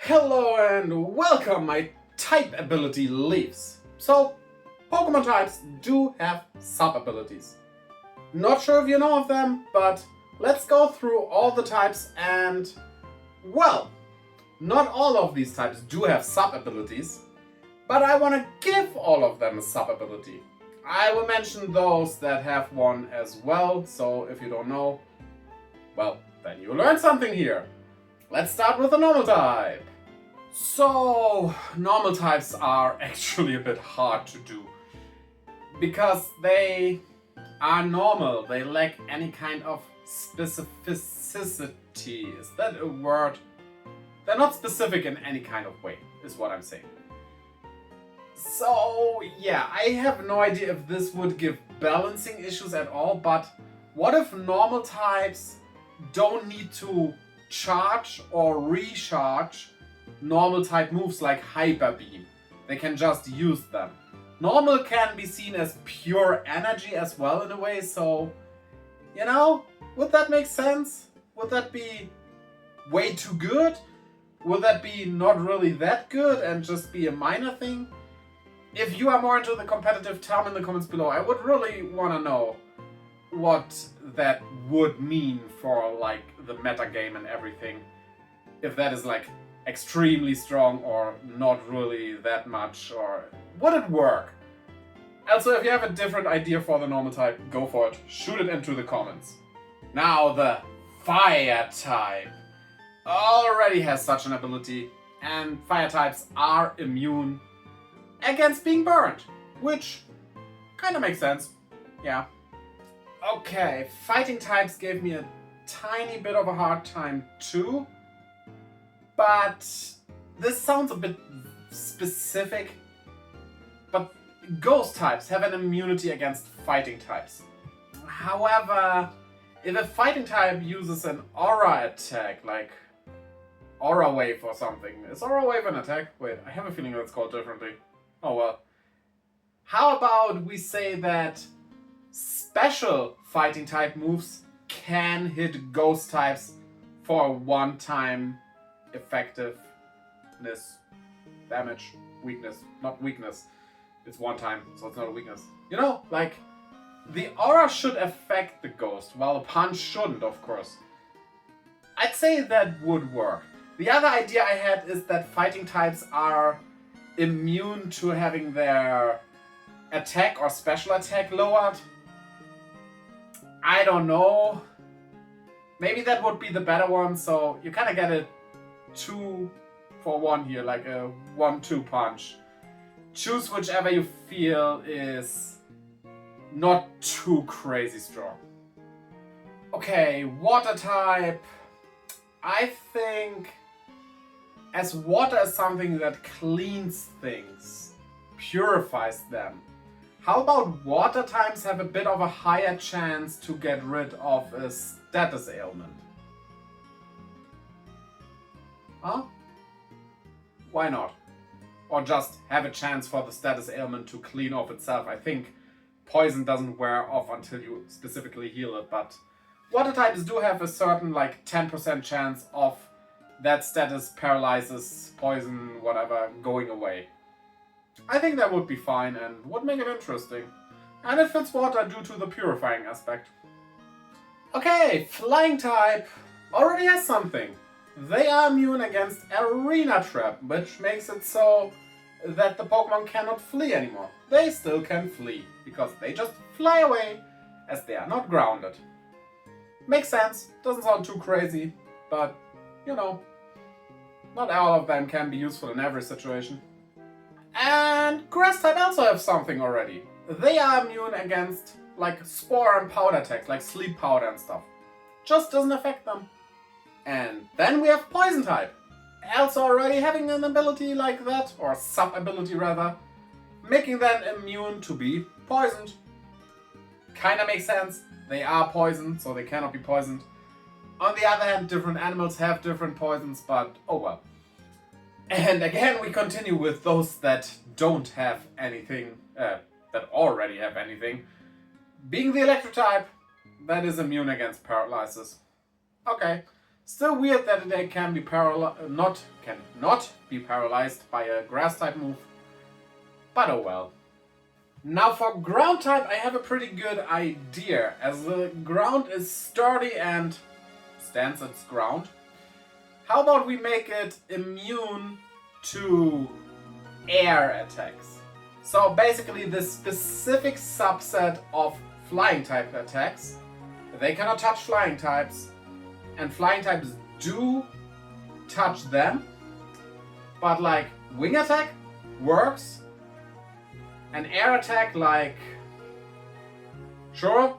Hello and welcome, my type ability Leafs. So, Pokemon types do have sub-abilities. Not sure if you know of them, but let's go through all the types and, well, not all of these types do have sub-abilities, but I want to give all of them a sub-ability. I will mention those that have one as well, so if you don't know, well, then you learn something here. Let's start with the normal type. So, normal types are actually a bit hard to do because they are normal. They lack any kind of specificity. Is that a word? They're not specific in any kind of way, is what I'm saying. So, yeah, I have no idea if this would give balancing issues at all, but what if normal types don't need to charge or recharge normal type moves like Hyper Beam? They can just use them. Normal can be seen as pure energy as well in a way, so, you know, would that make sense? Would that be way too good? Would that be not really that good and just be a minor thing? If you are more into the competitive, tell me in the comments below. I would really want to know what that would mean for like the meta game and everything. If that is like extremely strong or not really that much, or would it work? Also, if you have a different idea for the normal type, go for it. Shoot it into the comments. Now the fire type already has such an ability, and fire types are immune against being burned, which kind of makes sense. Yeah. Okay, fighting types gave me a tiny bit of a hard time too, but this sounds a bit specific. But ghost types have an immunity against fighting types. However, if a fighting type uses an aura attack, like aura wave or something, is aura wave an attack? Wait, I have a feeling that's called differently. Oh well. How about we say that special fighting type moves can hit ghost types for a one-time effectiveness, damage, weakness, not weakness. It's one time, so it's not a weakness. You know, like, the aura should affect the ghost, while a punch shouldn't, of course. I'd say that would work. The other idea I had is that fighting types are immune to having their attack or special attack lowered. I don't know. Maybe that would be the better one, so you kind of get a 2 for 1 here, like a 1-2 punch. Choose whichever you feel is not too crazy strong. Okay, water type. I think as water is something that cleans things, purifies them, how about water types have a bit of a higher chance to get rid of a status ailment? Huh? Why not? Or just have a chance for the status ailment to clean off itself. I think poison doesn't wear off until you specifically heal it, but water types do have a certain like 10% chance of that status paralysis, poison, whatever, going away. I think that would be fine and would make it interesting. And it fits water due to the purifying aspect. Okay, flying type already has something. They are immune against Arena Trap, which makes it so that the Pokemon cannot flee anymore. They still can flee, because they just fly away as they are not grounded. Makes sense, doesn't sound too crazy, but, you know, not all of them can be useful in every situation. And grass type also have something already. They are immune against like spore and powder attacks, like sleep powder and stuff. Just doesn't affect them. And then we have poison type. Also already having an ability like that, or sub-ability rather, making them immune to be poisoned. Kinda makes sense. They are poisoned, so they cannot be poisoned. On the other hand, different animals have different poisons, but oh well. And again, we continue with those that don't have anything, that already have anything. Being the electric type, that is immune against paralysis. Okay, Still weird that they can be cannot be paralyzed by a grass type move, but oh well. Now for ground type I have a pretty good idea, as the ground is sturdy and stands its ground. How about we make it immune to air attacks? So basically the specific subset of flying type attacks, they cannot touch flying types, and flying types do touch them, but like wing attack works, an air attack like, sure,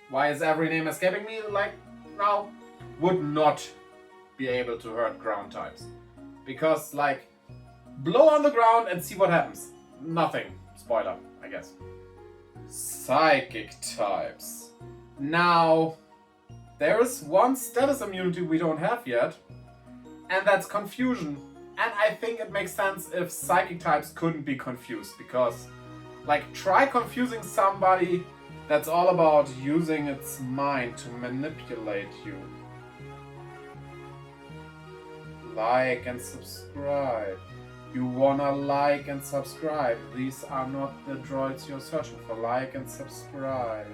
why is every name escaping me like now, would not be able to hurt ground types. Because like, blow on the ground and see what happens. Nothing. Spoiler, I guess. Psychic types. Now, there is one status immunity we don't have yet, and that's confusion. And I think it makes sense if psychic types couldn't be confused, because like, try confusing somebody that's all about using its mind to manipulate you. Like and subscribe. You wanna like and subscribe. These are not the droids you're searching for. Like and subscribe.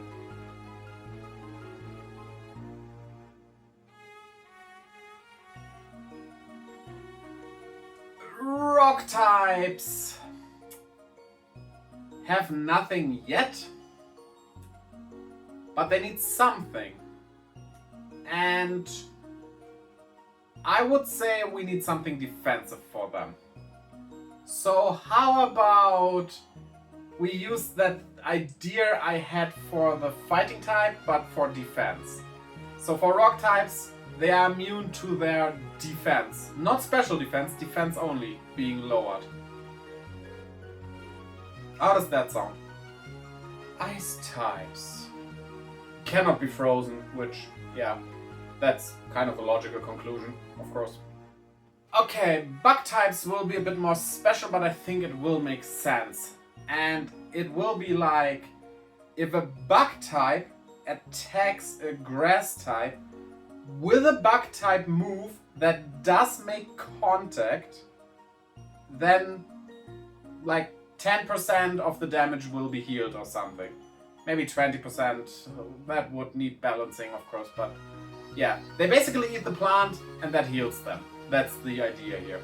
Rock types have nothing yet, but they need something. And I would say we need something defensive for them. So how about we use that idea I had for the fighting type, but for defense. So for rock types, they are immune to their defense. Not special defense, defense only being lowered. How does that sound? Ice types cannot be frozen, which, yeah, that's kind of a logical conclusion, of course. Okay, bug types will be a bit more special, but I think it will make sense. And it will be like, if a bug type attacks a grass type with a bug type move that does make contact, then like 10% of the damage will be healed or something. Maybe 20%, that would need balancing of course, but yeah. They basically eat the plant and that heals them. That's the idea here.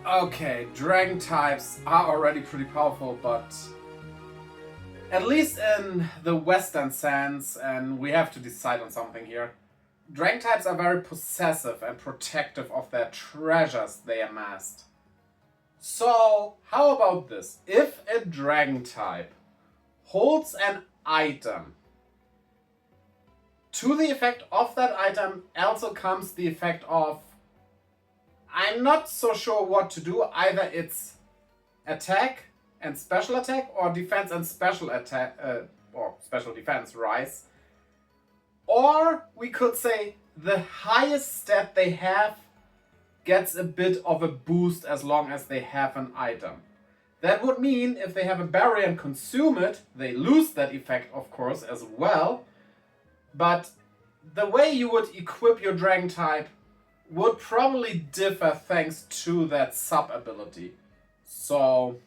Okay, dragon types are already pretty powerful, but at least in the Western sense, and we have to decide on something here, dragon types are very possessive and protective of their treasures they amassed. So, how about this? If a dragon type holds an item, to the effect of that item also comes the effect of, I'm not so sure what to do, either it's attack and special attack, or defense and special attack, or special defense rise. Or we could say the highest stat they have gets a bit of a boost as long as they have an item. That would mean if they have a barrier and consume it, they lose that effect of course as well. But the way you would equip your dragon type would probably differ thanks to that sub ability. So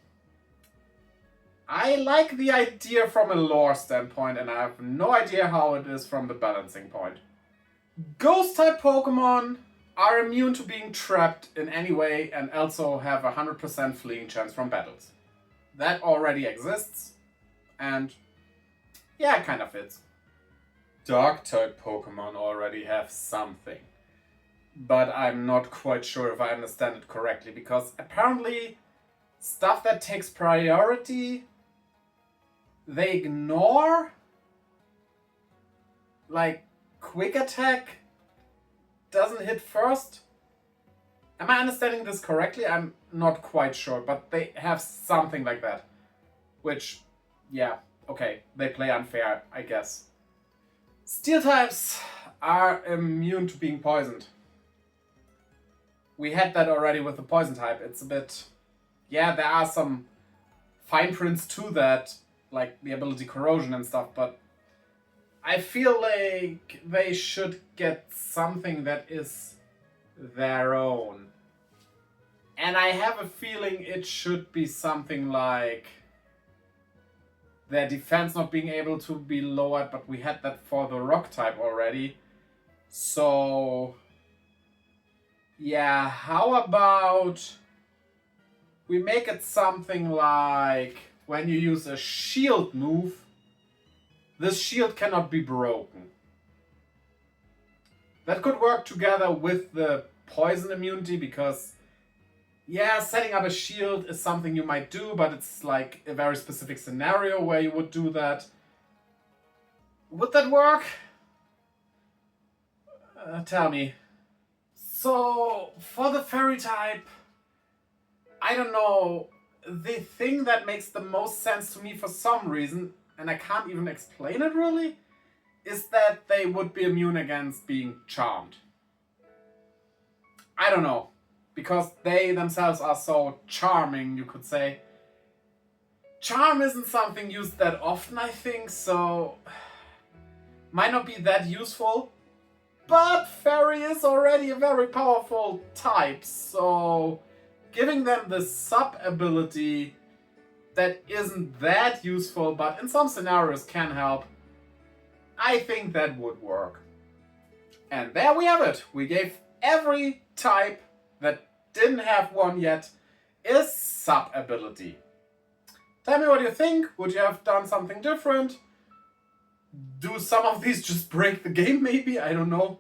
I like the idea from a lore standpoint, and I have no idea how it is from the balancing point. Ghost type Pokemon are immune to being trapped in any way and also have a 100% fleeing chance from battles. That already exists, and yeah, it kind of fits. Dark type Pokemon already have something, but I'm not quite sure if I understand it correctly, because apparently stuff that takes priority they ignore, like quick attack doesn't hit first. Am I understanding this correctly? I'm not quite sure, but they have something like that. Which, yeah, okay, they play unfair, I guess. Steel types are immune to being poisoned. We had that already with the poison type. It's a bit, yeah, there are some fine prints to that, like the ability corrosion and stuff, but I feel like they should get something that is their own. And I have a feeling it should be something like their defense not being able to be lowered, but we had that for the rock type already. So, yeah, how about we make it something like when you use a shield move, this shield cannot be broken. That could work together with the poison immunity because, yeah, setting up a shield is something you might do, but it's like a very specific scenario where you would do that. Would that work? Tell me. So, for the fairy type, I don't know, the thing that makes the most sense to me for some reason, and I can't even explain it really, is that they would be immune against being charmed. I don't know, because they themselves are so charming, you could say. Charm isn't something used that often, I think, so might not be that useful. But fairy is already a very powerful type, so giving them the sub ability that isn't that useful, but in some scenarios can help, I think that would work. And there we have it. We gave every type that didn't have one yet a sub ability. Tell me what you think. Would you have done something different? Do some of these just break the game maybe? I don't know.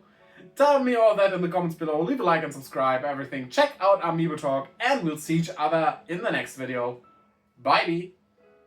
Tell me all that in the comments below. Leave a like and subscribe, everything. Check out Amiibo Talk, and we'll see each other in the next video. Bye.